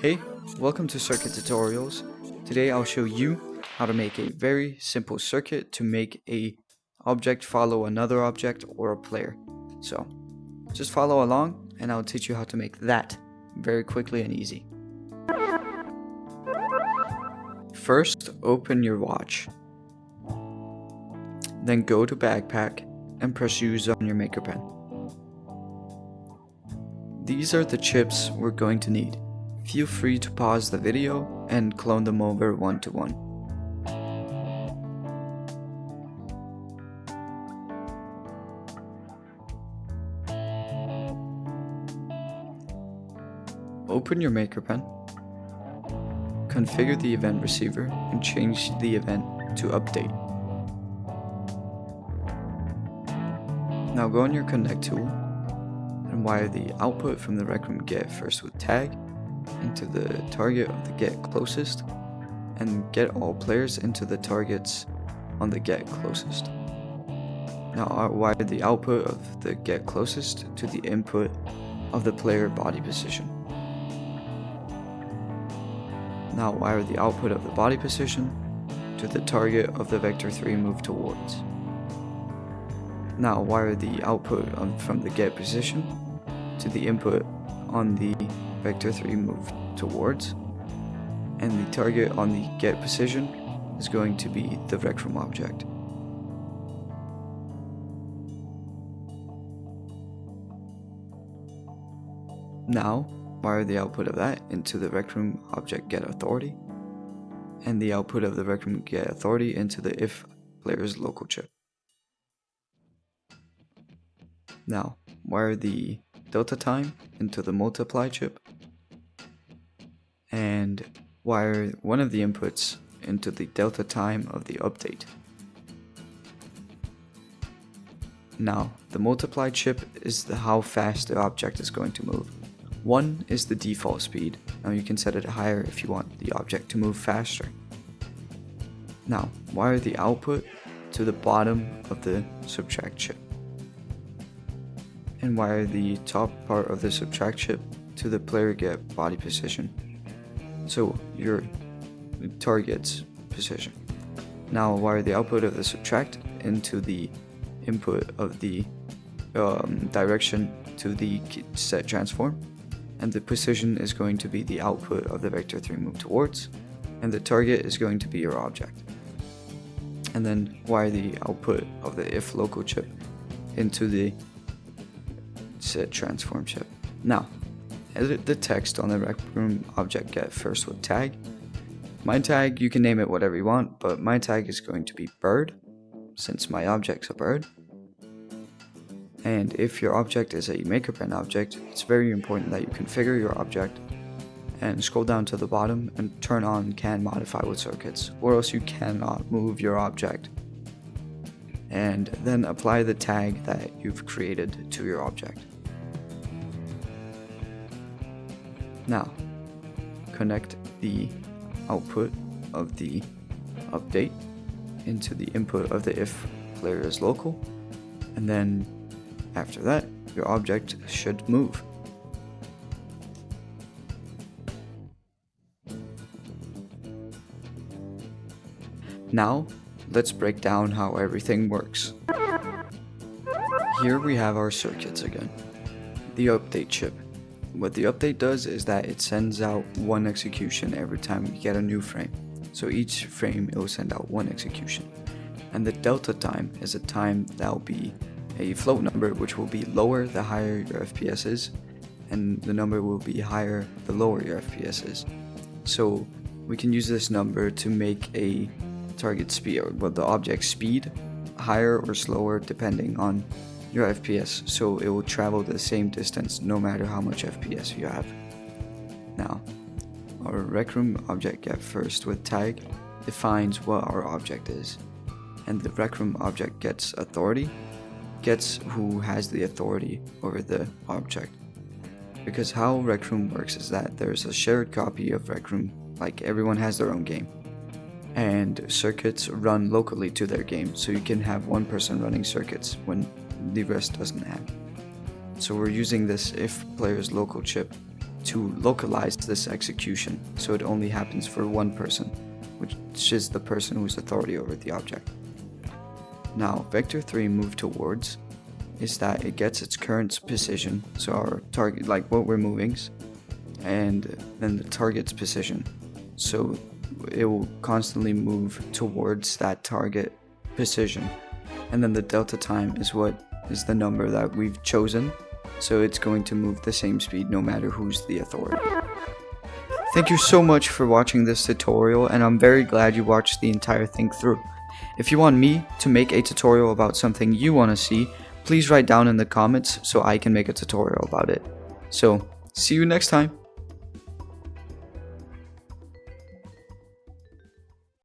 Hey, welcome to Circuit Tutorials. Today I'll show you how to make a very simple circuit to make a object follow another object or a player. So just follow along and I'll teach you how to make that very quickly and easy. First, open your watch. Then go to Backpack and press use on your Maker Pen. These are the chips we're going to need. Feel free to pause the video and clone them over one to one. Open your Maker Pen, configure the event receiver and change the event to update. Now go on your connect tool and wire the output from the Rec Room Get First with tag into the target of the get closest and get all players into the targets on the get closest. Now wire the output of the get closest to the input of the player body position. Now wire the output of the body position to the target of the vector 3 move towards. Now wire the output from the get position to the input on the vector 3 move towards, and the target on the get position is going to be the Rec Room object. Now wire the output of that into the Rec Room object get authority, and the output of the Rec Room get authority into the if player's local chip. Now wire the delta time into the multiply chip, and wire one of the inputs into the delta time of the update. Now, the multiply chip is how fast the object is going to move. 1 is the default speed. Now you can set it higher if you want the object to move faster. Now, wire the output to the bottom of the subtract chip, and wire the top part of the subtract chip to the player get body position, so your target's position. Now wire the output of the subtract into the input of the direction to the set transform, and the position is going to be the output of the vector 3 move towards, and the target is going to be your object. And then wire the output of the if local chip into the set transform chip. Now edit the text on the Rec Room object get first with tag. My tag, you can name it whatever you want, but my tag is going to be bird, since my object's a bird. And if your object is a Maker Pen object, it's very important that you configure your object and scroll down to the bottom and turn on can modify with circuits, or else you cannot move your object. And then apply the tag that you've created to your object. Now, connect the output of the update into the input of the if player is local, and then after that, your object should move. Now, let's break down how everything works. Here we have our circuits again. The update chip. What the update does is that it sends out one execution every time we get a new frame. So each frame it will send out one execution. And the delta time is a time that will be a float number, which will be lower the higher your FPS is, and the number will be higher the lower your FPS is. So we can use this number to make a target speed, or the object speed, higher or slower depending on your FPS, so it will travel the same distance no matter how much FPS you have. Now, our Rec Room object get first with tag defines what our object is, and the Rec Room object gets authority, gets who has the authority over the object. Because how Rec Room works is that there's a shared copy of Rec Room, like everyone has their own game, and circuits run locally to their game, so you can have one person running circuits when the rest doesn't have. So we're using this if player's local chip to localize this execution so it only happens for one person, which is the person who's authority over the object. Now, vector 3 move towards is that it gets its current position, so our target, like what we're moving, and then the target's position. So it will constantly move towards that target position. And then the delta time is what is the number that we've chosen. So it's going to move the same speed no matter who's the authority. Thank you so much for watching this tutorial, and I'm very glad you watched the entire thing through. If you want me to make a tutorial about something you want to see, please write down in the comments so I can make a tutorial about it. So, see you next time.